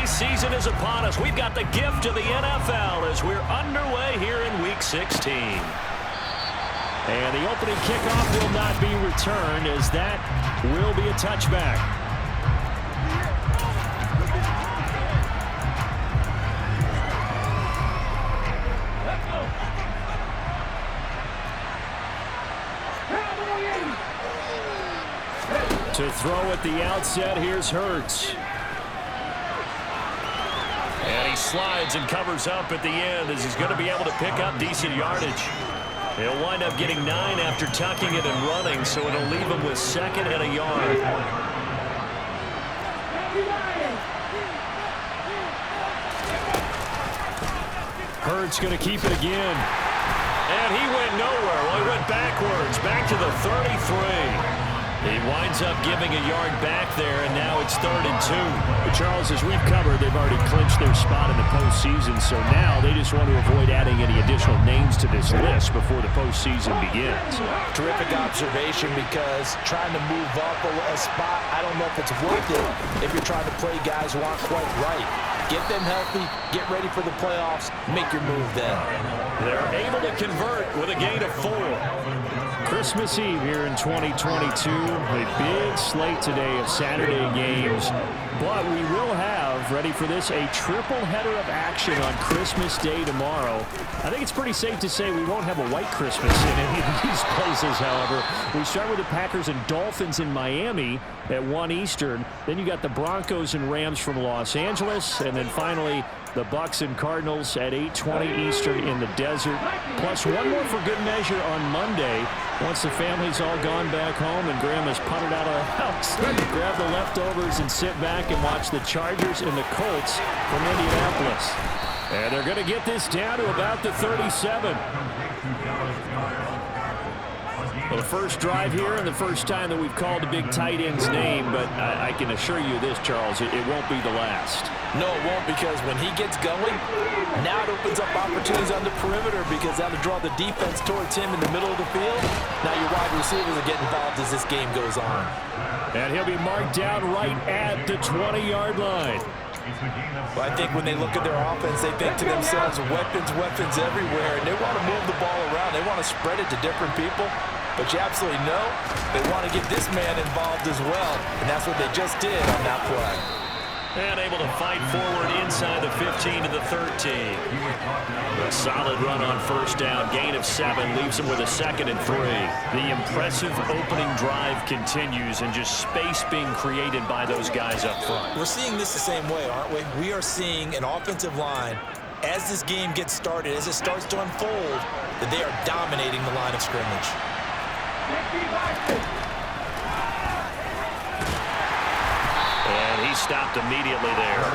season is upon us. We've got the gift of the NFL as we're underway here in Week 16. And the opening kickoff will not be returned, as that will be a touchback. To throw at the outset, here's Hurts. And he slides and covers up at the end as he's going to be able to pick up decent yardage. He'll wind up getting 9 after tucking it and running, so it'll leave him with 2nd and a yard. Hurts going to keep it again. And he went nowhere. Well, he went backwards, back to the 33. He winds up giving a yard back there, and now it's 3rd and 2. But Charles, as we've covered, they've already clinched their spot in the postseason, so now they just want to avoid adding any additional names to this list before the postseason begins. Terrific observation, because trying to move up a spot, I don't know if it's worth it if you're trying to play guys who aren't quite right. Get them healthy, get ready for the playoffs, make your move then. They're able to convert with a gain of 4. Christmas Eve here in 2022. A big slate today of Saturday games. But we will have, ready for this, a triple header of action on Christmas Day tomorrow. I think it's pretty safe to say we won't have a white Christmas in any of these places, however. We start with the Packers and Dolphins in Miami at 1 Eastern. Then you got the Broncos and Rams from Los Angeles. And then finally, the Bucs and Cardinals at 8:20 Eastern in the desert. Plus one more for good measure on Monday. Once the family's all gone back home and Grandma's puttered out of the house, grab the leftovers and sit back and watch the Chargers and the Colts from Indianapolis. And they're going to get this down to about the 37. Well, the first drive here and the first time that we've called a big tight end's name, but I can assure you this, Charles, it won't be the last. No, it won't, because when he gets going, now it opens up opportunities on the perimeter, because that'll draw the defense towards him in the middle of the field. Now your wide receivers will get involved as this game goes on. And he'll be marked down right at the 20-yard line. Well, I think when they look at their offense, they think to themselves, weapons, weapons everywhere, and they want to move the ball around. They want to spread it to different people. But you absolutely know they want to get this man involved as well, and that's what they just did on that play. And able to fight forward inside the 15 to the 13. A solid run on first down. Gain of 7 leaves him with a 2nd and 3. The impressive opening drive continues, and just space being created by those guys up front. We're seeing this the same way, aren't we? We are seeing an offensive line, as this game gets started, as it starts to unfold, that they are dominating the line of scrimmage. And he stopped immediately there.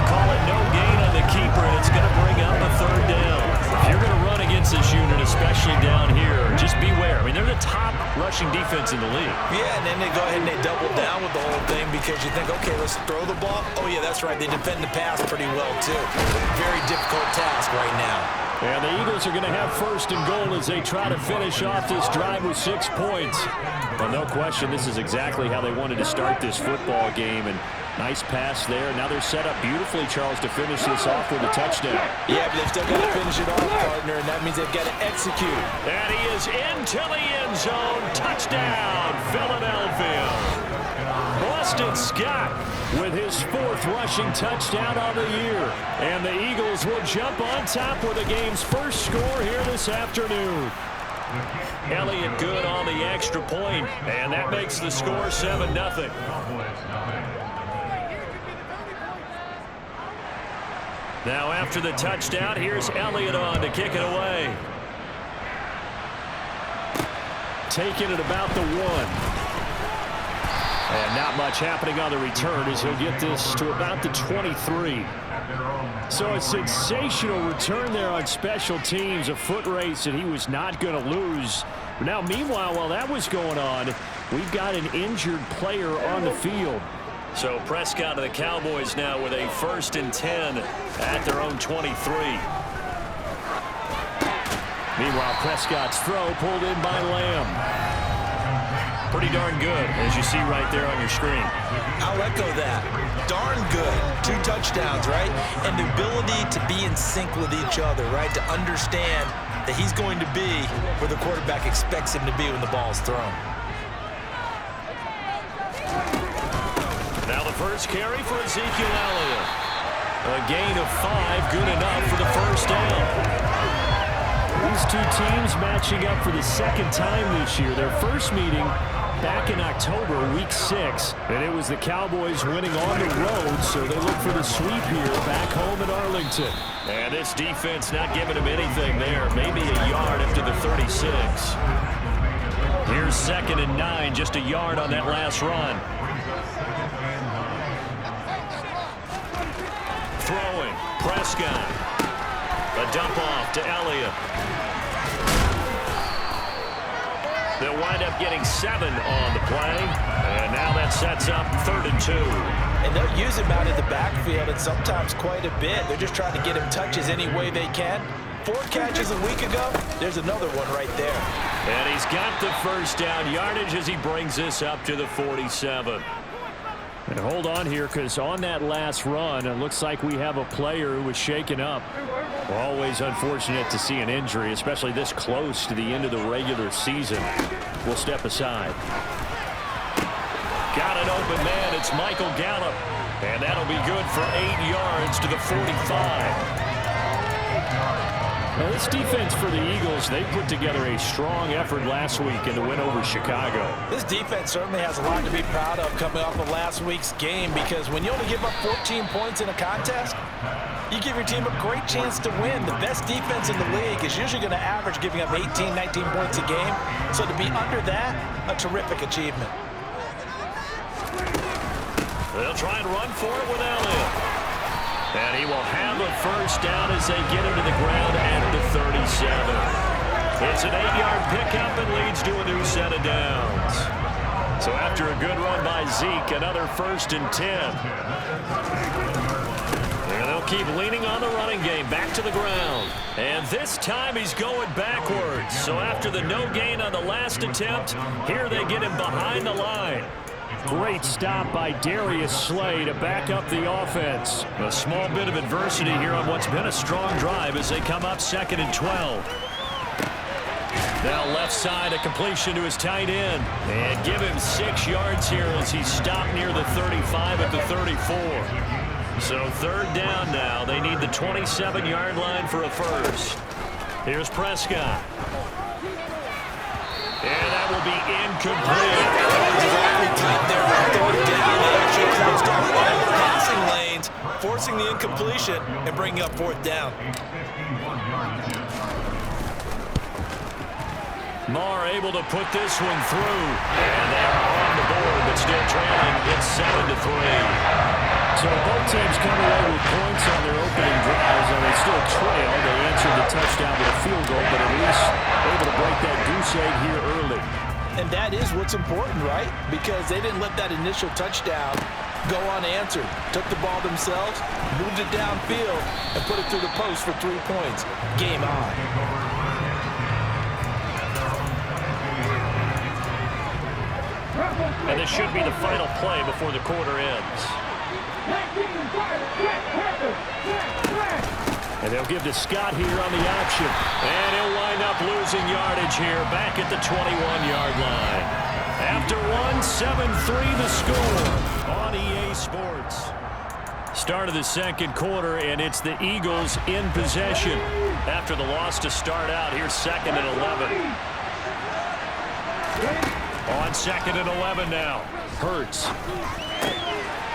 Call it no gain on the keeper, and it's going to bring up a 3rd down. If you're going to run against this unit, especially down here, just beware. I mean, they're the top rushing defense in the league. Yeah, and then they go ahead and they double down with the whole thing, because you think, okay, let's throw the ball. Oh, yeah, that's right. They defend the pass pretty well, too. Very difficult task right now. And the Eagles are going to have 1st and goal as they try to finish off this drive with 6 points. Well, no question, this is exactly how they wanted to start this football game. And nice pass there. Now they're set up beautifully, Charles, to finish this off with a touchdown. Yeah, but they've still got to finish it off, partner, and that means they've got to execute. And he is into the end zone. Touchdown, Philadelphia. Boston Scott with his 4th rushing touchdown on the year. And the Eagles will jump on top with the game's first score here this afternoon. Elliott good on the extra point, and that makes the score 7-0. Now after the touchdown, here's Elliott on to kick it away. Taking it about the 1. And not much happening on the return as he'll get this to about the 23. So a sensational return there on special teams, a foot race that he was not going to lose. Now, meanwhile, while that was going on, we've got an injured player on the field. So Prescott of the Cowboys now with a 1st and 10 at their own 23. Meanwhile, Prescott's throw pulled in by Lamb. Pretty darn good, as you see right there on your screen. I'll echo that. Darn good. 2 touchdowns, right? And the ability to be in sync with each other, right? To understand that he's going to be where the quarterback expects him to be when the ball is thrown. Now the first carry for Ezekiel Elliott. A gain of 5, good enough for the first down. These two teams matching up for the second time this year. Their first meeting back in October, week 6. And it was the Cowboys winning on the road, so they look for the sweep here back home in Arlington. And this defense not giving him anything there. Maybe a yard up to the 36. Here's 2nd and 9, just a yard on that last run. Throwing, Prescott. A dump off to Elliott. They'll wind up getting 7 on the play. And now that sets up 3rd and 2. And they'll use him out in the backfield, and sometimes quite a bit. They're just trying to get him touches any way they can. 4 catches a week ago. There's another one right there. And he's got the first down yardage as he brings this up to the 47. And hold on here, because on that last run, it looks like we have a player who was shaken up. Always unfortunate to see an injury, especially this close to the end of the regular season. We'll step aside. Got an open man. It's Michael Gallup. And that'll be good for 8 yards to the 45. Now, this defense for the Eagles, they put together a strong effort last week in the win over Chicago. This defense certainly has a lot to be proud of coming off of last week's game, because when you only give up 14 points in a contest, you give your team a great chance to win. The best defense in the league is usually going to average giving up 18, 19 points a game. So to be under that, a terrific achievement. They'll try and run for it with Elliott. And he will have a first down as they get him to the ground at the 37. It's an 8-yard pickup and leads to a new set of downs. So after a good run by Zeke, another 1st and 10. And they'll keep leaning on the running game, back to the ground. And this time he's going backwards. So after the no gain on the last attempt, here they get him behind the line. Great stop by Darius Slay to back up the offense. A small bit of adversity here on what's been a strong drive as they come up 2nd and 12. Now left side, a completion to his tight end. And give him 6 yards here as he's stopped near the 35 at the 34. So 3rd down now. They need the 27-yard line for a first. Here's Prescott. And that will be incomplete. There on 3rd down. They actually closed down all the passing lanes, forcing the incompletion and bringing up 4th down. Marr able to put this one through. And they are on the board, but still trailing. It's 7-3. So both teams come away with points on their opening drives, and they still trail. They answered the touchdown with a field goal, but at least able to break that goose egg here early. And that is what's important, right? Because they didn't let that initial touchdown go unanswered. Took the ball themselves, moved it downfield, and put it through the post for 3 points. Game on. And this should be the final play before the quarter ends. And they'll give to Scott here on the option. And he'll wind up losing yardage here back at the 21-yard line. After 7-3 the score on EA Sports. Start of the 2nd quarter, and it's the Eagles in possession. After the loss to start out, here's 2nd and 11. On 2nd and 11 now. Hurts.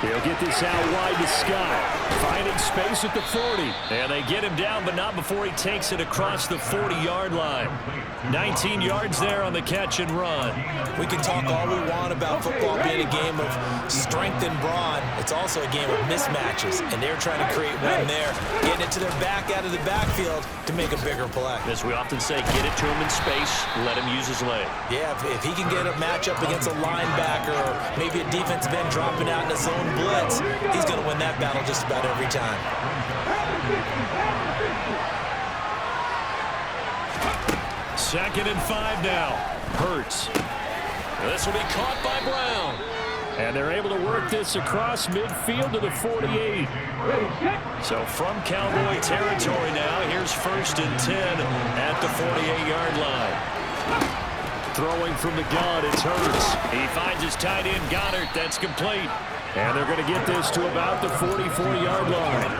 He'll get this out wide to Scott. Finding space at the 40. And they get him down, but not before he takes it across the 40-yard line. 19 yards there on the catch and run. We can talk all we want about football being a game of strength and brawn. It's also a game of mismatches, and they're trying to create one there, getting it to their back out of the backfield to make a bigger play. As we often say, get it to him in space, let him use his leg. Yeah, if he can get a matchup against a linebacker or maybe a defensive end dropping out in a zone blitz, he's going to win that battle just about every time. Second and 5 now. Hurts. This will be caught by Brown. And they're able to work this across midfield to the 48. So from Cowboy territory now, here's 1st and 10 at the 48-yard line. Throwing from the gun, it's Hurts. He finds his tight end, Goddard. That's complete. And they're going to get this to about the 44-yard line.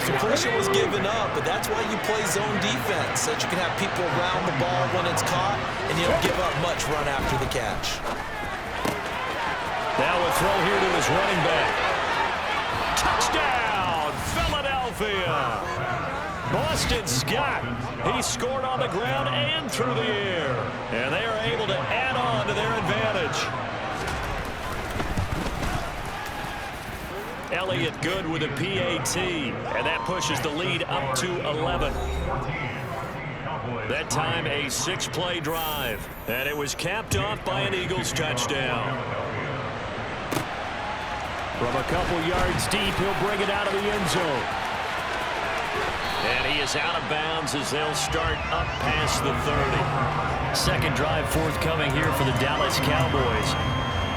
Completion was given up, but that's why you play zone defense, so that you can have people around the ball when it's caught, and you don't give up much run after the catch. Now a throw here to his running back. Touchdown, Philadelphia. Boston Scott. He scored on the ground and through the air. And they are able to add on to their advantage. Elliott good with a PAT. And that pushes the lead up to 11. That time a 6-play drive. And it was capped off by an Eagles touchdown. From a couple yards deep, he'll bring it out of the end zone. And he is out of bounds as they'll start up past the 30. Second drive forthcoming here for the Dallas Cowboys.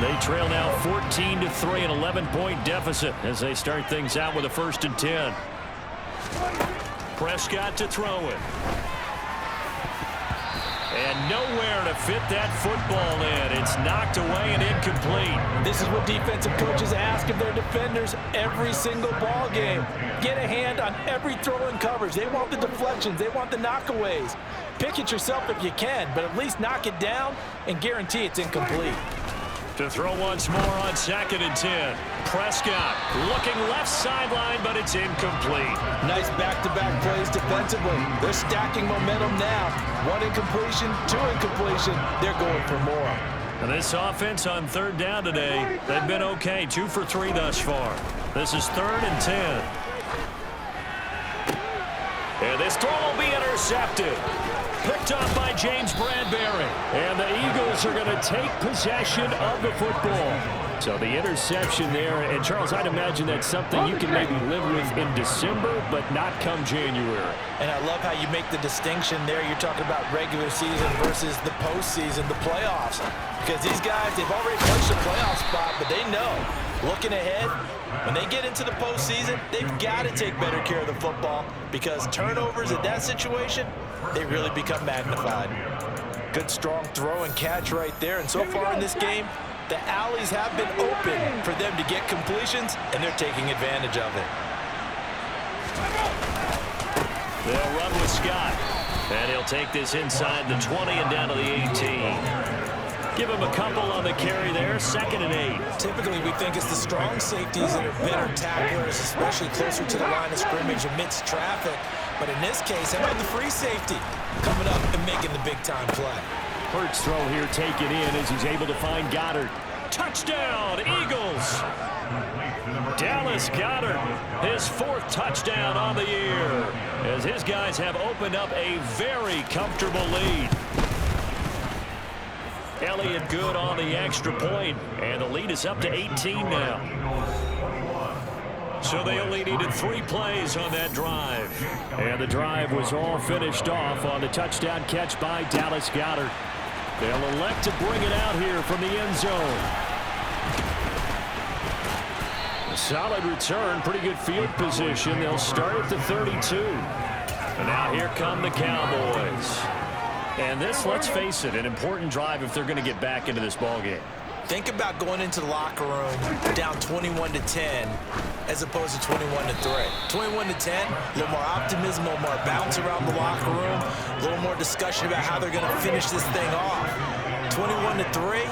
They trail now 14-3, an 11-point deficit as they start things out with a 1st and 10. Prescott to throw it. And nowhere to fit that football in. It's knocked away and incomplete. This is what defensive coaches ask of their defenders every single ball game. Get a hand on every throw in coverage. They want the deflections. They want the knockaways. Pick it yourself if you can, but at least knock it down and guarantee it's incomplete. To throw once more on 2nd and 10. Prescott looking left sideline, but it's incomplete. Nice back-to-back plays defensively. They're stacking momentum now. 1 incompletion, 2 incompletion. They're going for more. And this offense on 3rd down today, they've been okay. 2 for 3 thus far. This is 3rd and 10. And this throw will be intercepted. Picked off by James Bradbury. And the Eagles are going to take possession of the football. So the interception there. And, Charles, I'd imagine that's something you can maybe live with in December, but not come January. And I love how you make the distinction there. You're talking about regular season versus the postseason, the playoffs. Because these guys, they've already clinched a playoff spot, but they know, looking ahead, when they get into the postseason, they've got to take better care of the football because turnovers in that situation, they really become magnified. Good, strong throw and catch right there. And so far in this game, the alleys have been open for them to get completions, and they're taking advantage of it. They'll run with Scott. And he'll take this inside the 20 and down to the 18. Give him a couple on the carry there. 2nd and 8. Typically, we think it's the strong safeties that are better tacklers, especially closer to the line of scrimmage amidst traffic. But in this case, how about the free safety coming up and making the big-time play? Hurts throw here taken in as he's able to find Goddard. Touchdown, Eagles! Dallas Goddard, his 4th touchdown on the year, as his guys have opened up a very comfortable lead. Elliott good on the extra point, and the lead is up to 18 now. So they only needed 3 plays on that drive. And the drive was all finished off on the touchdown catch by Dallas Goddard. They'll elect to bring it out here from the end zone. A solid return, pretty good field position. They'll start at the 32. And now here come the Cowboys. And this, let's face it, an important drive if they're going to get back into this ballgame. Think about going into the locker room down 21-10 as opposed to 21-3. 21-10, a little more optimism, a little more bounce around the locker room, a little more discussion about how they're going to finish this thing off. 21-3,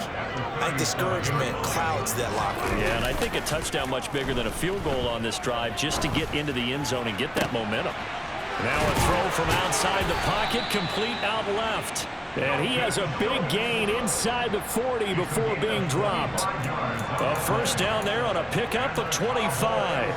I think discouragement clouds that locker room. Yeah, and I think a touchdown much bigger than a field goal on this drive just to get into the end zone and get that momentum. Now a throw from outside the pocket, complete out left. And he has a big gain inside the 40 before being dropped. A 1st down there on a pickup of 25.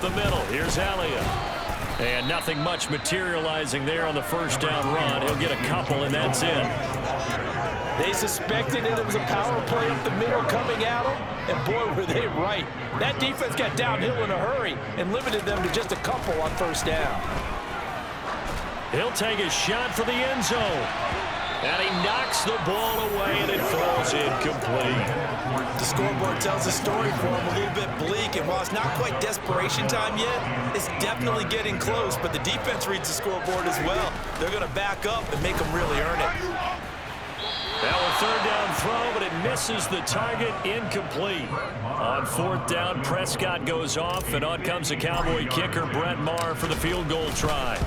up the middle. Here's Elliott. And nothing much materializing there on the first down run. He'll get a couple, and that's it. They suspected it was a power play up the middle coming at them, and boy, were they right. That defense got downhill in a hurry and limited them to just a couple on first down. He'll take a shot for the end zone. And he knocks the ball away, and it falls incomplete. The scoreboard tells a story for him, a little bit bleak, and while it's not quite desperation time yet, it's definitely getting close, but the defense reads the scoreboard as well. They're going to back up and make them really earn it. Now a third down throw, but it misses the target, incomplete. On fourth down, Prescott goes off, and on comes the Cowboy kicker, Brett Maher, for the field goal try.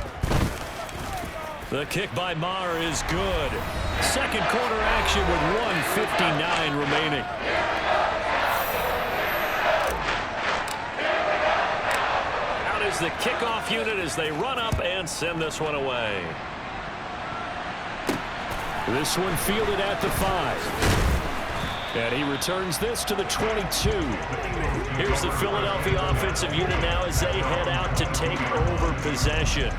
The kick by Maher is good. Second quarter action with 1:59 remaining. Out is the kickoff unit as they run up and send this one away. This one fielded at the 5. And he returns this to the 22. Here's the Philadelphia offensive unit now as they head out to take over possession.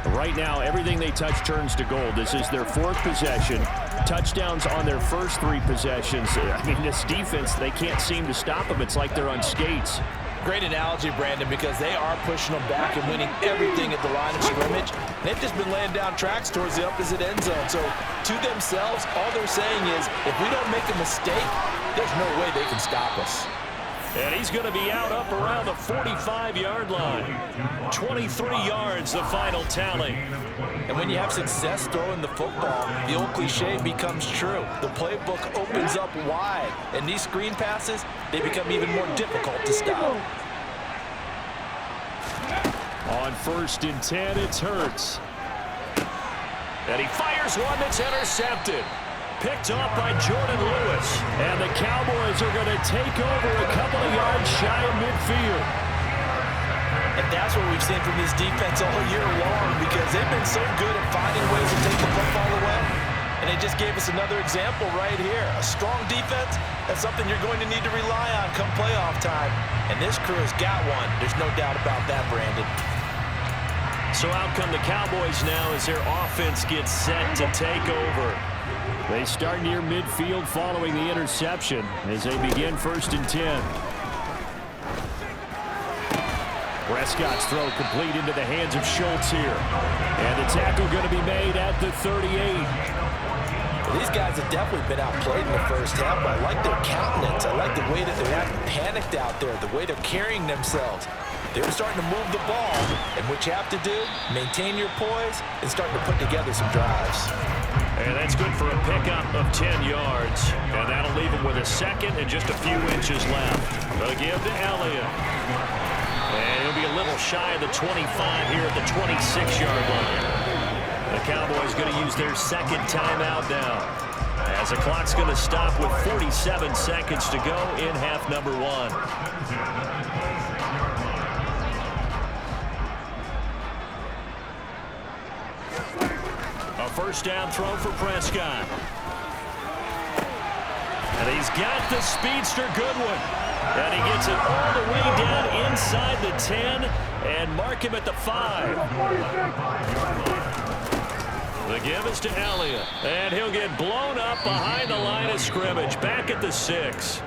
Right now, everything they touch turns to gold. This is their fourth possession. Touchdowns on their first 3 possessions. I mean, this defense, they can't seem to stop them. It's like they're on skates. Great analogy, Brandon, because they are pushing them back and winning everything at the line of scrimmage. They've just been laying down tracks towards the opposite end zone. So to themselves, all they're saying is, if we don't make a mistake, there's no way they can stop us. And he's going to be out up around the 45-yard line. 23 yards, the final tally. And when you have success throwing the football, the old cliche becomes true. The playbook opens up wide, and these screen passes, they become even more difficult to stop. On 1st and 10, it's Hurts. And he fires one that's intercepted. Picked off by Jordan Lewis. And the Cowboys are going to take over a couple of yards shy of midfield. And that's what we've seen from this defense all year long, because they've been so good at finding ways to take the football away. And they just gave us another example right here. A strong defense, that's something you're going to need to rely on come playoff time. And this crew has got one. There's no doubt about that, Brandon. So out come the Cowboys now as their offense gets set to take over. They start near midfield following the interception as they begin 1st and 10. Prescott's throw complete into the hands of Schultz here. And the tackle going to be made at the 38. These guys have definitely been outplayed in the first half, but I like their countenance. I like the way that they're acting panicked out there, the way they're carrying themselves. They're starting to move the ball, and what you have to do, maintain your poise and start to put together some drives. And that's good for a pickup of 10 yards. And that'll leave him with a second and just a few inches left. They'll give to Elliott. And he'll be a little shy of the 25 here at the 26-yard line. The Cowboys going to use their second timeout now, as the clock's going to stop with 47 seconds to go in half number 1. A first down throw for Prescott. And he's got the speedster Goodwin. And he gets it all the way down inside the 10 and mark him at the 5. The give is to Elliott. And he'll get blown up behind the line of scrimmage. Back at the 6.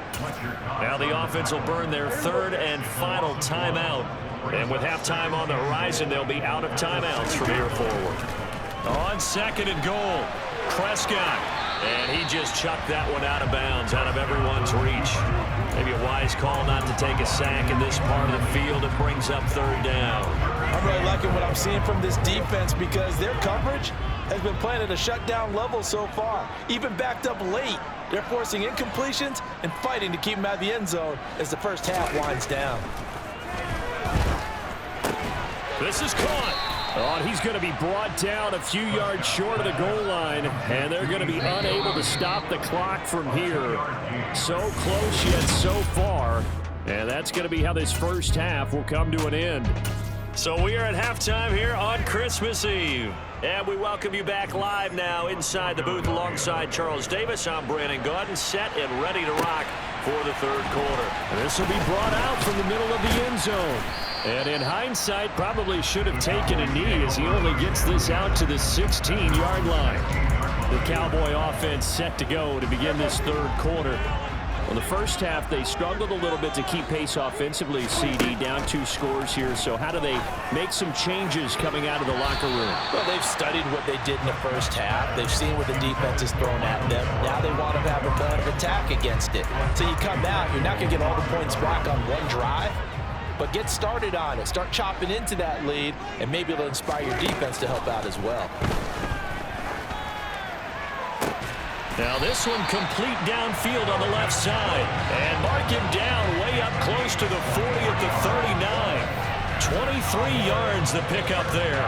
Now the offense will burn their 3rd and final timeout. And with halftime on the horizon, they'll be out of timeouts from here forward. On 2nd and goal, Prescott. And he just chucked that one out of bounds, out of everyone's reach. Maybe a wise call not to take a sack in this part of the field. It brings up 3rd down. I'm really liking what I'm seeing from this defense, because their coverage has been playing at a shutdown level so far. Even backed up late, they're forcing incompletions and fighting to keep them out of the end zone as the first half winds down. This is caught. Oh, and he's going to be brought down a few yards short of the goal line, and they're going to be unable to stop the clock from here. So close yet so far, and that's going to be how this first half will come to an end. So we are at halftime here on Christmas Eve. And we welcome you back live now inside the booth alongside Charles Davis. I'm Brandon Gaudin, set and ready to rock for the 3rd quarter. And this will be brought out from the middle of the end zone. And in hindsight, probably should have taken a knee as he only gets this out to the 16-yard line. The Cowboy offense set to go to begin this third quarter. Well, the first half, they struggled a little bit to keep pace offensively, CD, down 2 scores here. So how do they make some changes coming out of the locker room? Well, they've studied what they did in the first half. They've seen what the defense has thrown at them. Now they want to have a plan of attack against it. So you come out, you're not going to get all the points back on one drive, but get started on it. Start chopping into that lead, and maybe it'll inspire your defense to help out as well. Now this one complete downfield on the left side. And mark him down way up close to the 40 at the 39. 23 yards the pickup there.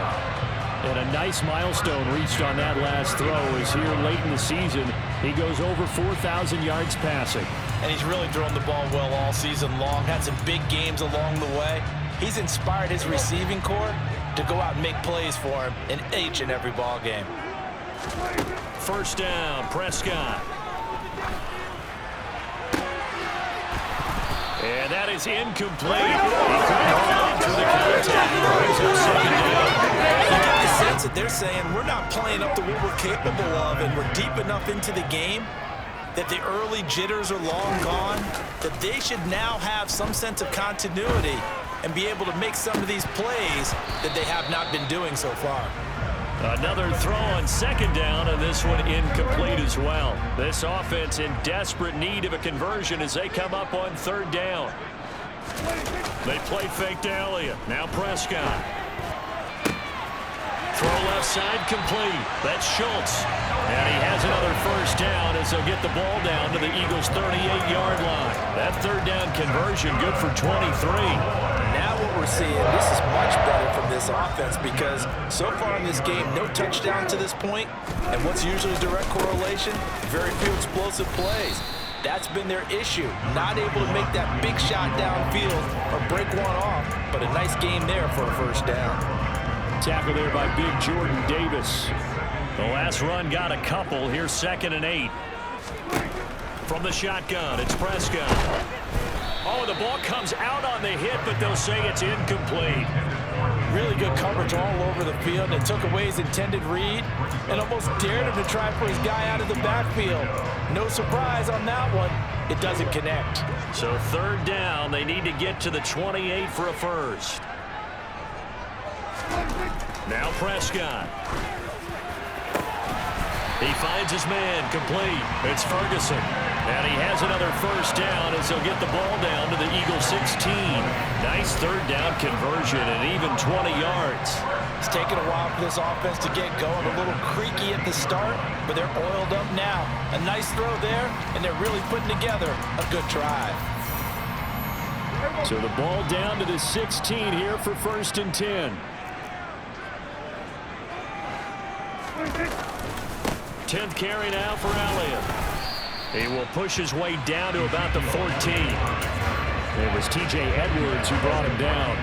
And a nice milestone reached on that last throw as here late in the season, he goes over 4,000 yards passing. And he's really thrown the ball well all season long. Had some big games along the way. He's inspired his receiving corps to go out and make plays for him in each and every ball game. First down, Prescott. And that is incomplete. He couldn't hold on to the contact. Brings up second down. You get the sense that they're saying we're not playing up to what we're capable of, and we're deep enough into the game that the early jitters are long gone, that they should now have some sense of continuity and be able to make some of these plays that they have not been doing so far. Another throw on second down, and this one incomplete as well. This offense in desperate need of a conversion as they come up on third down. They play fake to Elliott. Now Prescott. Throw left side complete. That's Schultz. And he has another first down as they'll get the ball down to the Eagles' 38-yard line. That third down conversion good for 23. Now what we're seeing, this is much better from this offense because so far in this game, no touchdown to this point, and what's usually a direct correlation, very few explosive plays. That's been their issue, not able to make that big shot downfield or break one off, but a nice game there for a first down. Tackle there by big Jordan Davis. The last run got a couple. Here's 2nd and 8. From the shotgun, it's Prescott. Oh, the ball comes out on the hit, but they'll say it's incomplete. Really good coverage all over the field. It took away his intended read and almost dared him to try for his guy out of the backfield. No surprise on that one. It doesn't connect. So third down, they need to get to the 28 for a first. Now Prescott. He finds his man complete. It's Ferguson. And he has another first down as he'll get the ball down to the Eagles' 16. Nice third down conversion and even 20 yards. It's taken a while for this offense to get going. A little creaky at the start, but they're oiled up now. A nice throw there, and they're really putting together a good drive. So the ball down to the 16 here for 1st and 10. 10th carry now for Elliott. He will push his way down to about the 14. It was T.J. Edwards who brought him down.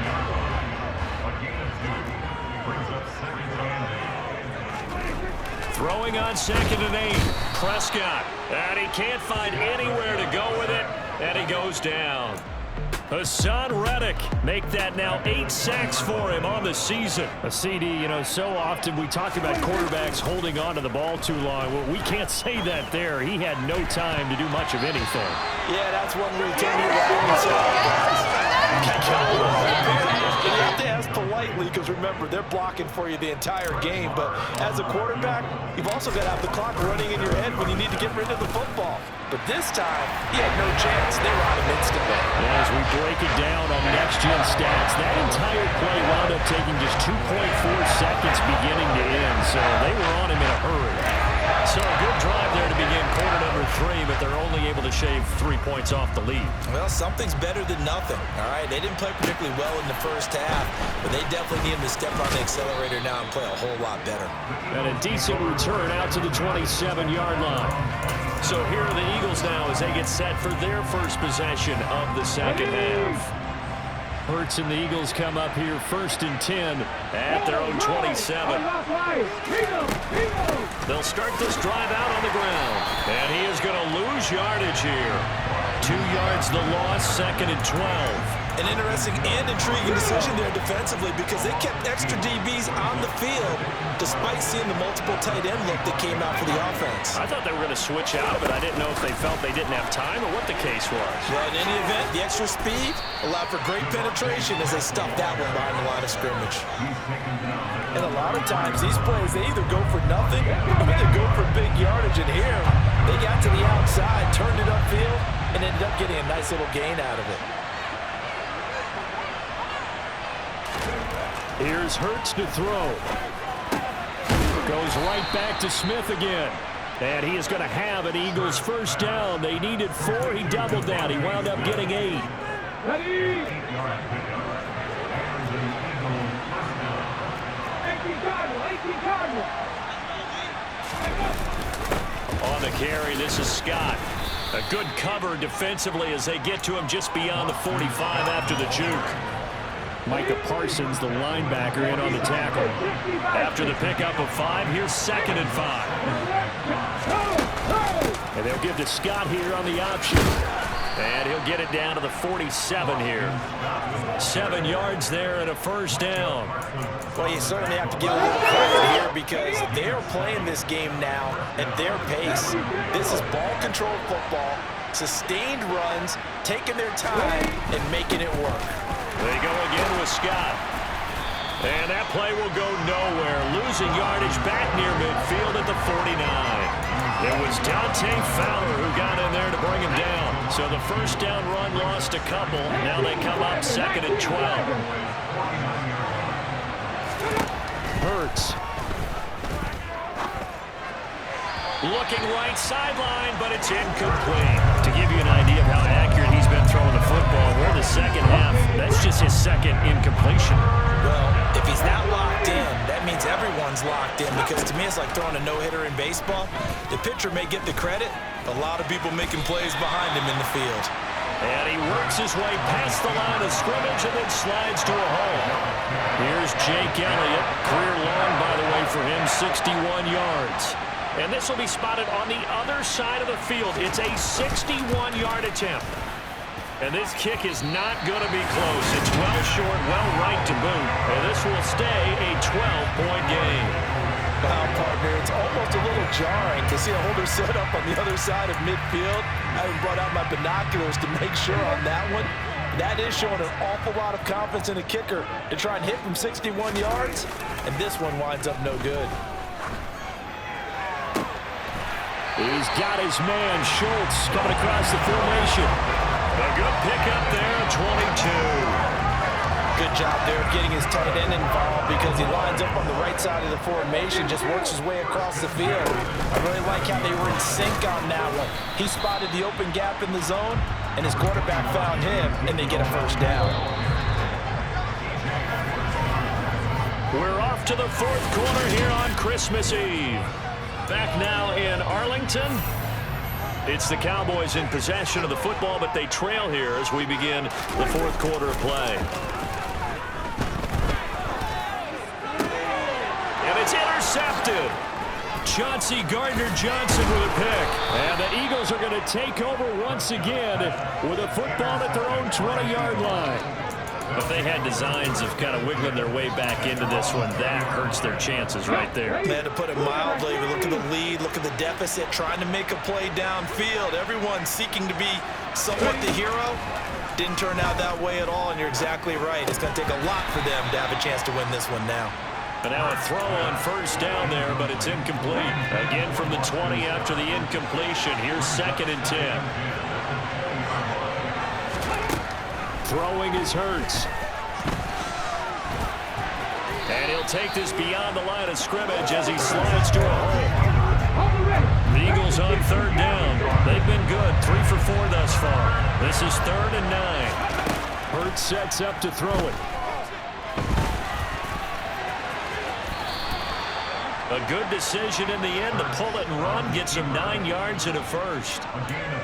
Throwing on 2nd and 8. Prescott. And he can't find anywhere to go with it. And he goes down. Hassan Reddick make that now 8 sacks for him on the season. A CD, you know, so often we talk about quarterbacks holding on to the ball too long. Well, we can't say that there. He had no time to do much of anything. Yeah, that's one where you turn your back and say, you have to ask politely because remember, they're blocking for you the entire game. But as a quarterback, you've also got to have the clock running in your head when you need to get rid of the football. But this time, he had no chance. They were on him instantly. As we break it down on next-gen stats, that entire play wound up taking just 2.4 seconds beginning to end. So they were on him in a hurry. So a good drive there to begin quarter number 3, but they're only able to shave 3 points off the lead. Well, something's better than nothing, all right? They didn't play particularly well in the first half, but they definitely need him to step on the accelerator now and play a whole lot better. And a decent return out to the 27-yard line. So here are the Eagles now as they get set for their first possession of the second half. Hurts and the Eagles come up here 1st and 10 at their own 27. They'll start this drive out on the ground. And he is going to lose yardage here. 2 yards the loss, 2nd and 12. An interesting and intriguing decision there defensively because they kept extra DBs on the field despite seeing the multiple tight end look that came out for the offense. I thought they were going to switch out, but I didn't know if they felt they didn't have time or what the case was. Well, in any event, the extra speed allowed for great penetration as they stuffed that one behind the line of scrimmage. And a lot of times, these plays, they either go for nothing or they go for big yardage. And here, they got to the outside, turned it upfield, and ended up getting a nice little gain out of it. Here's Hurts to throw. Goes right back to Smith again. And he is going to have an Eagles first down. They needed 4. He doubled down. He wound up getting 8. Ready? On the carry, this is Scott. A good cover defensively as they get to him just beyond the 45 after the juke. Micah Parsons, the linebacker, in on the tackle. After the pickup of 5, here's 2nd and 5. And they'll give to Scott here on the option. And he'll get it down to the 47 here. 7 yards there and a first down. Well, you certainly have to give a little credit here because they're playing this game now at their pace. This is ball-controlled football, sustained runs, taking their time, and making it work. They go again with Scott. And that play will go nowhere. Losing yardage back near midfield at the 49. It was Dante Fowler who got in there to bring him down. So the first down run lost a couple. Now they come up 2nd and 12. Hurts. Looking right sideline, but it's incomplete. To give you an idea of how accurate he's been throwing the football, we're in the second half. That's just his 2nd incompletion. Well, if he's not locked in, that means everyone's locked in because to me it's like throwing a no-hitter in baseball. The pitcher may get the credit, a lot of people making plays behind him in the field. And he works his way past the line of scrimmage and then slides to a hole. Here's Jake Elliott. Career long, by the way, for him, 61 yards. And this will be spotted on the other side of the field. It's a 61-yard attempt. And this kick is not going to be close. It's well short, well right to boot. And this will stay a 12-point game. Wow, partner, it's almost a little jarring to see a holder set up on the other side of midfield. I haven't brought out my binoculars to make sure on that one. That is showing an awful lot of confidence in a kicker to try and hit from 61 yards. And this one winds up no good. He's got his man, Schultz, coming across the formation. A good pickup there, 22. Good job there of getting his tight end involved because he lines up on the right side of the formation, just works his way across the field. I really like how they were in sync on that one. He spotted the open gap in the zone, and his quarterback found him, and they get a first down. We're off to the 4th quarter here on Christmas Eve. Back now in Arlington. It's the Cowboys in possession of the football, but they trail here as we begin the 4th quarter of play. And it's intercepted. Chauncey Gardner-Johnson with a pick. And the Eagles are going to take over once again with a football at their own 20-yard line. But they had designs of kind of wiggling their way back into this one. That hurts their chances right there. They had to put it mildly. Look at the lead, look at the deficit, trying to make a play downfield. Everyone seeking to be somewhat the hero. Didn't turn out that way at all, and you're exactly right. It's going to take a lot for them to have a chance to win this one now. And now a throw on first down there, but it's incomplete. Again from the 20 after the incompletion. Here's 2nd and 10. Throwing is Hurts. And he'll take this beyond the line of scrimmage as he slides to a hole. The Eagles on 3rd down. They've been good, 3 for 4 thus far. This is 3rd and 9. Hurts sets up to throw it. A good decision in the end to pull it and run, gets him 9 yards and a first.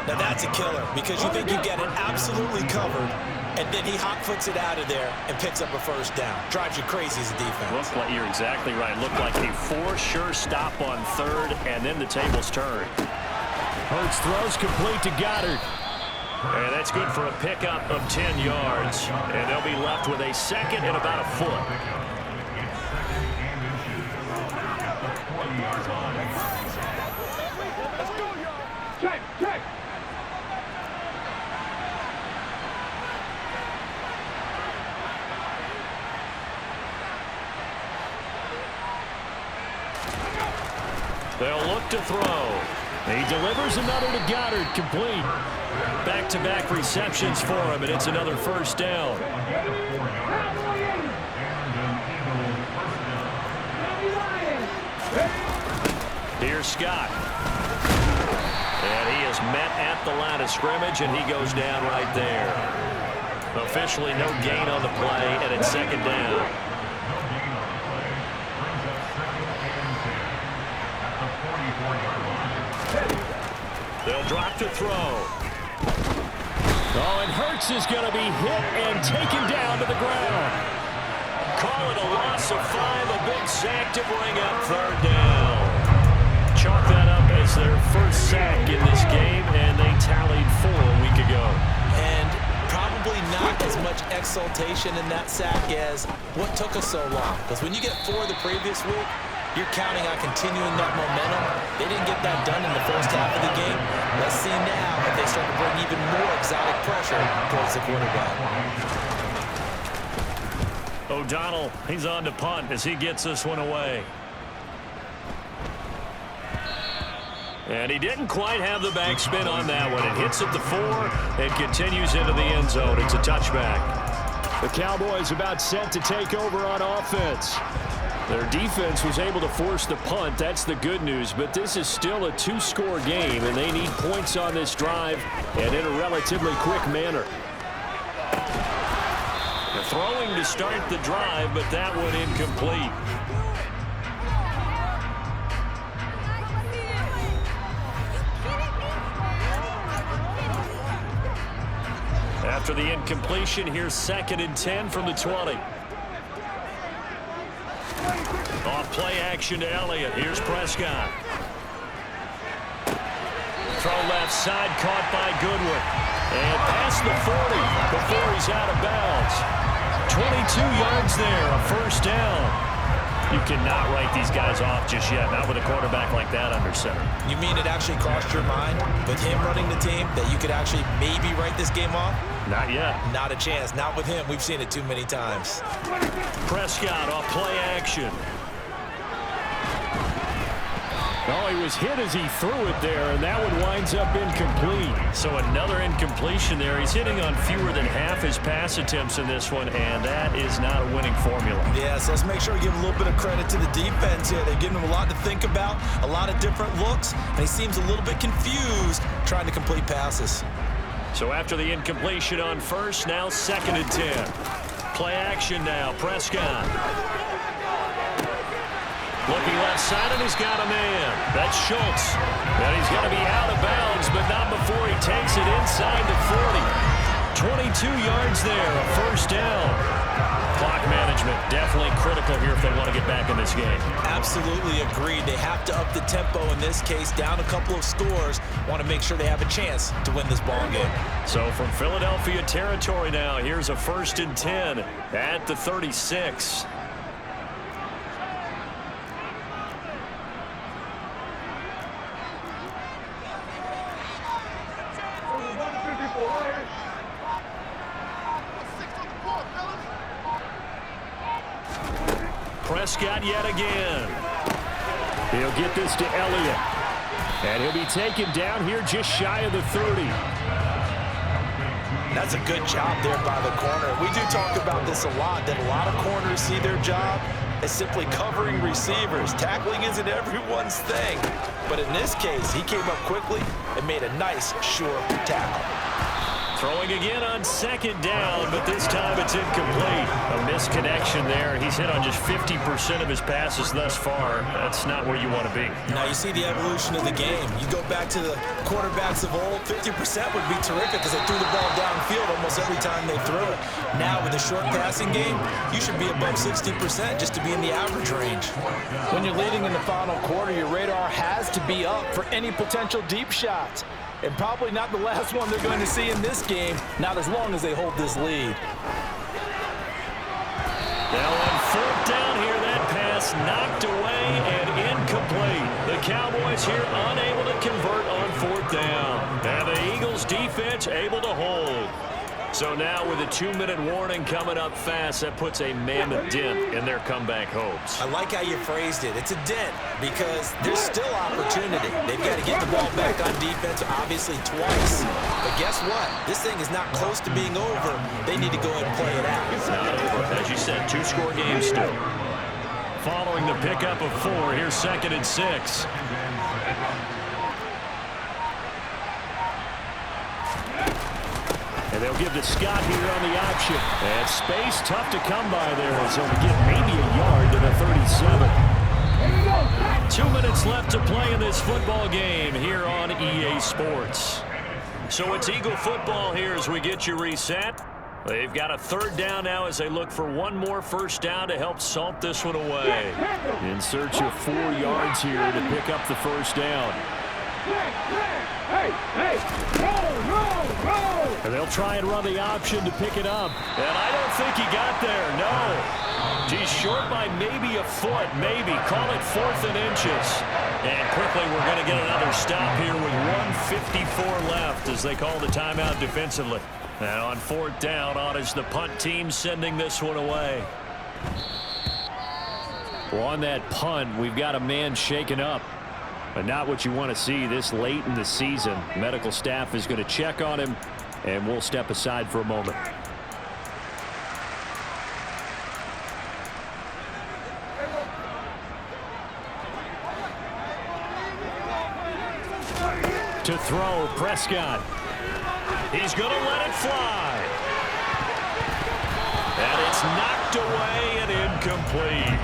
Now that's a killer because you think you get it absolutely covered, and then he hot-foots it out of there and picks up a first down. Drives you crazy as a defense. Looked like, you're exactly right. Looked like a for-sure stop on 3rd, and then the tables turn. Hurts throws complete to Goddard. And that's good for a pickup of 10 yards. And they'll be left with a second and about a foot. They'll look to throw. He delivers another to Goddard, complete. Back-to-back receptions for him, and it's another first down. Here's Scott. And he is met at the line of scrimmage, and he goes down right there. Officially no gain on the play, and it's second down. They'll drop to throw. Oh, and Hurts is going to be hit and taken down to the ground. Call it a loss of 5, a big sack to bring up third down. Chalk that up as their first sack in this game, and they tallied 4 a week ago. And probably not as much exultation in that sack as what took us so long. Because when you get 4 the previous week, you're counting on continuing that momentum. They didn't get that done in the first half of the game. Let's see now if they start to bring even more exotic pressure towards the quarterback. O'Donnell, he's on to punt as he gets this one away. And he didn't quite have the backspin on that one. It hits at the 4 and continues into the end zone. It's a touchback. The Cowboys about set to take over on offense. Their defense was able to force the punt. That's the good news. But this is still a 2-score game, and they need points on this drive and in a relatively quick manner. They're throwing to start the drive, but that one incomplete. After the incompletion, here's 2nd and 10 from the 20. Off play action to Elliott. Here's Prescott. Throw left side, caught by Goodwin. And past the 40 before he's out of bounds. 22 yards there, a first down. You cannot write these guys off just yet, not with a quarterback like that under center. You mean it actually crossed your mind with him running the team that you could actually maybe write this game off? Not yet. Not a chance. Not with him. We've seen it too many times. Prescott off play action. Oh, he was hit as he threw it there, and that one winds up incomplete. So another incompletion there. He's hitting on fewer than half his pass attempts in this one, and that is not a winning formula. Yeah, so let's make sure we give a little bit of credit to the defense here. They're giving him a lot to think about, a lot of different looks, and he seems a little bit confused trying to complete passes. So after the incompletion on first, now 2nd and 10. Play action now, Prescott. Looking left side, and he's got a man. That's Schultz. And he's going to be out of bounds, but not before he takes it inside the 40. 22 yards there, a first down. Clock management definitely critical here if they want to get back in this game. Absolutely agreed. They have to up the tempo in this case, down a couple of scores. Want to make sure they have a chance to win this ball game. So from Philadelphia territory now, here's a 1st and 10 at the 36. Prescott yet again. He'll get this to Elliott. And he'll be taken down here just shy of the 30. That's a good job there by the corner. We do talk about this a lot, that a lot of corners see their job as simply covering receivers. Tackling isn't everyone's thing. But in this case, he came up quickly and made a nice, sure tackle. Throwing again on 2nd down, but this time it's incomplete. A misconnection there. He's hit on just 50% of his passes thus far. That's not where you want to be. Now you see the evolution of the game. You go back to the quarterbacks of old, 50% would be terrific because they threw the ball downfield almost every time they threw it. Now with a short passing game, you should be above 60% just to be in the average range. When you're leading in the final quarter, your radar has to be up for any potential deep shots. and probably not the last one they're going to see in this game, not as long as they hold this lead. Now on fourth down here, that pass knocked away and incomplete. The Cowboys here unable to convert on fourth down. And the Eagles defense able to hold. So now with a 2-minute warning coming up fast, that puts a mammoth dent in their comeback hopes. I like how you phrased it. It's a dent because there's still opportunity. They've got to get the ball back on defense, obviously twice. But guess what? This thing is not close to being over. They need to go ahead and play it out. It's not over. As you said, 2-score game still. Following the pickup of 4, here's 2nd and 6. And they'll give to Scott here on the option. And space tough to come by there as he'll get maybe a yard to the 37. 2 minutes left to play in this football game here on EA Sports. So it's Eagle football here as we get you reset. They've got a 3rd down now as they look for one more first down to help salt this one away. In search of 4 yards here to pick up the first down. And they'll try and run the option to pick it up. And I don't think he got there, no. He's short by maybe a foot, maybe. Call it 4th and inches. And quickly we're going to get another stop here with 1:54 left as they call the timeout defensively. And on 4th down, on is the punt team sending this one away. Well, on that punt, we've got a man shaken up. But not what you want to see this late in the season. Medical staff is going to check on him, and we'll step aside for a moment. To throw, Prescott. He's going to let it fly. And it's knocked away and incomplete.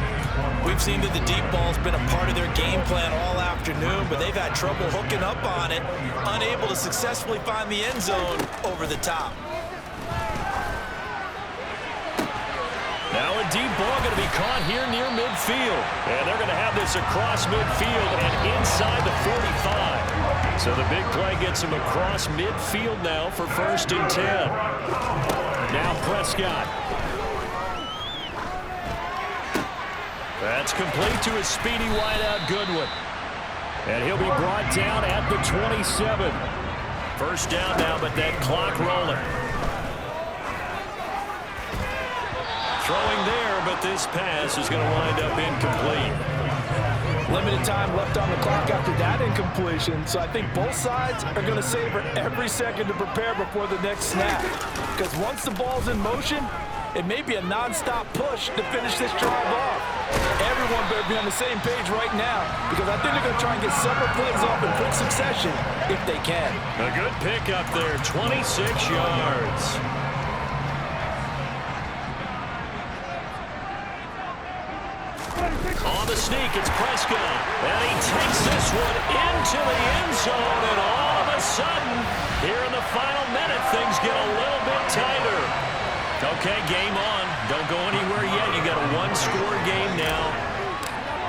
We've seen that the deep ball's been a part of their game plan all afternoon, but they've had trouble hooking up on it, unable to successfully find the end zone over the top. Now a deep ball going to be caught here near midfield. And they're going to have this across midfield and inside the 45. So the big play gets him across midfield now for 1st and 10. Now Prescott. That's complete to his speedy wideout Goodwin. And he'll be brought down at the 27. First down now, but that clock rolling. Throwing there, but this pass is going to wind up incomplete. Limited time left on the clock after that incompletion, so I think both sides are going to savor every second to prepare before the next snap. Because once the ball's in motion, it may be a non-stop push to finish this drive off. Everyone better be on the same page right now because I think they're going to try and get several plays off in quick succession if they can. A good pick up there, 26 yards. On the sneak, it's Prescott. And he takes this one into the end zone, and all of a sudden, here in the final minute, things get a little bit tighter. Okay, game on. Don't go anywhere yet. You got a 1-score game now.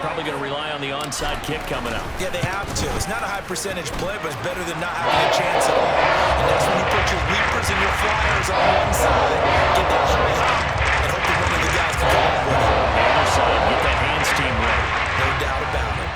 Probably going to rely on the onside kick coming up. Yeah, they have to. It's not a high percentage play, but it's better than not having a chance at all. And that's when you put your leapers and your flyers on one side, get that high hop, and hope that one of the guys can come up with it. The other side, get that hands team ready. No doubt about it.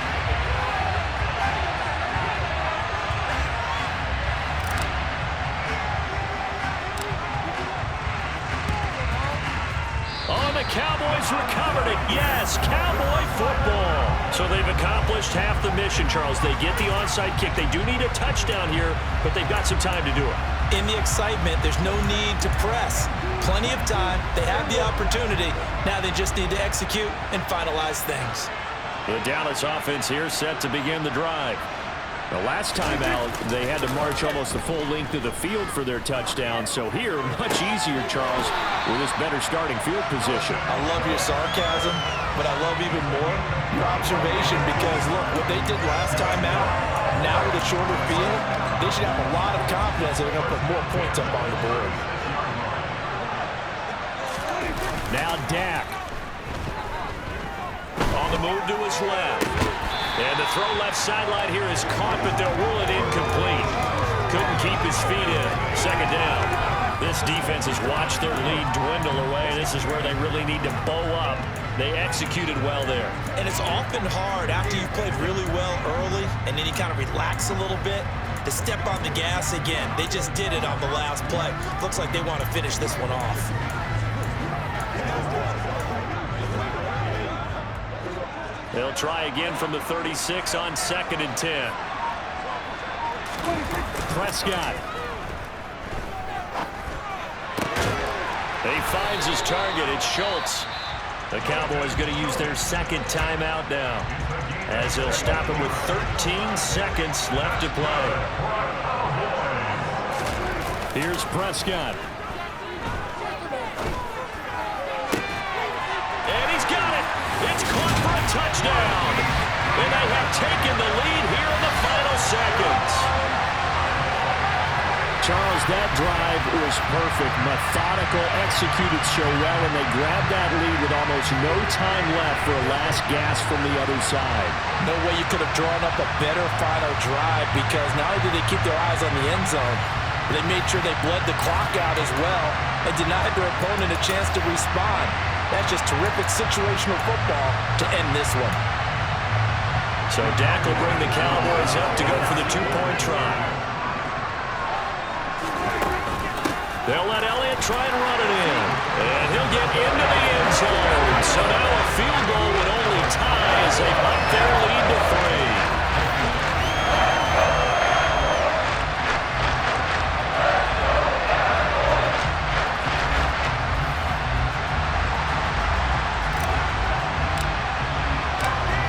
The Cowboys recovered it. Yes, Cowboy football. So they've accomplished half the mission, Charles. They get the onside kick. They do need a touchdown here, but they've got some time to do it. In the excitement, there's no need to press. Plenty of time. They have the opportunity. Now they just need to execute and finalize things. The Dallas offense here set to begin the drive. The last time out, they had to march almost the full length of the field for their touchdown. So here, much easier, Charles, with this better starting field position. I love your sarcasm, but I love even more your observation because, look, what they did last time out, now with a shorter field, they should have a lot of confidence that they're going to put more points up on the board. Now Dak. On the move to his left. And the throw left sideline here is caught, but they'll rule it incomplete. Couldn't keep his feet in. Second down. This defense has watched their lead dwindle away. This is where they really need to bow up. They executed well there. And it's often hard after you've played really well early and then you kind of relax a little bit to step on the gas again. They just did it on the last play. Looks like they want to finish this one off. They'll try again from the 36 on 2nd and 10. Prescott. He finds his target. It's Schultz. The Cowboys going to use their second timeout now, as they'll stop him with 13 seconds left to play. Here's Prescott. And he's got it. It's caught for a touchdown. And they have taken the lead here in the final seconds. Charles, that drive was perfect. Methodical, executed so well, and they grabbed that lead with almost no time left for a last gasp from the other side. No way you could have drawn up a better final drive, because not only did they keep their eyes on the end zone, they made sure they bled the clock out as well and denied their opponent a chance to respond. That's just terrific situational football to end this one. So Dak will bring the Cowboys up to go for the two-point try. They'll let Elliott try and run it in. And he'll get into the end zone. So now a field goal would only tie as they up their lead to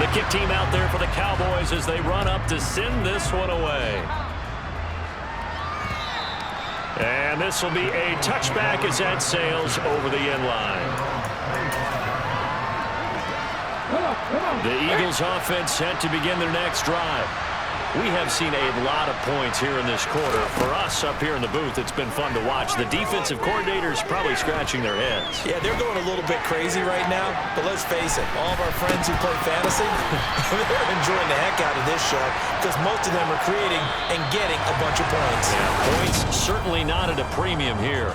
3. The kick team out there for the Cowboys as they run up to send this one away. And this will be a touchback as that sails over the end line. The Eagles offense set to begin their next drive. We have seen a lot of points here in this quarter. For us up here in the booth, it's been fun to watch. The defensive coordinators probably scratching their heads. Yeah, they're going a little bit crazy right now, but let's face it, all of our friends who play fantasy, they're enjoying the heck out of this show because most of them are creating and getting a bunch of points. Yeah, points certainly not at a premium here.